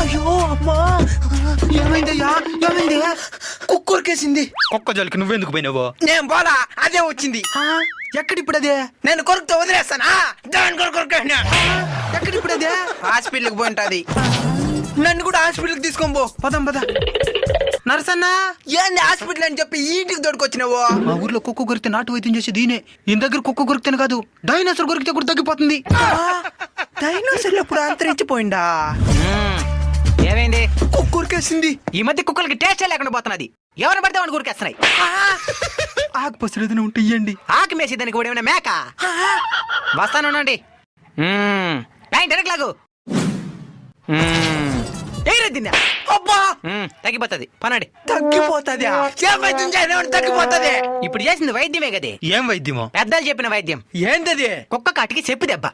అయ్యో అమ్మా, ఏమైందయ్యా? ఏమైంది? కుక్కరికేసింది. కుక్క జోలికి నువ్వెందుకు పోయినావో? నేను పోలా, అదే వచ్చింది. ఎక్కడిప్పుడు అదే? నేను కొరుకుతో వదిలేస్తానా? దాని కొరకు ఎక్కడిప్పుడు అదే? హాస్పిటల్కి పోయింటది. నన్ను కూడా హాస్పిటల్కి తీసుకొని పో. పదం పద. నరసన్న, ఏంది హాస్పిటల్ అని చెప్పి ఈ ఇంటికి దొరికొచ్చినావు? మా ఊర్లో కుక్క కొరికితే నాటు వైద్యం చేసి దీనే. ఈయన దగ్గర కుక్క కొరికితేనే కాదు, డైనోసార్ కొరికితే కూడా తగ్గిపోతుంది. డైనోసార్ ఎప్పుడు అంతరించిపోయిందా? ఏమైంది? కుక్క కొరికేసింది. ఈ మధ్య కుక్కలకి టేస్ట్ లేకుండా పోతున్నది. ఎవరు పడితే వాడిని గురికేస్తున్నాయి. ఆకు పసరు ఏదైనా ఉంటే ఇయ్యండి. ఆకు మేసి దానికి కూడా ఏమైనా మేక. వస్తానుండండి. లాగు అబ్బా, తగ్గిపోతుంది. పనండి. తగ్గిపోతుంది. తగ్గిపోతుంది. ఇప్పుడు చేసింది వైద్యమే కదే. ఏం వైద్యమో? పెద్దలు చెప్పిన వైద్యం. ఏంటది? కుక్క కాటికి చెప్పు దెబ్బ.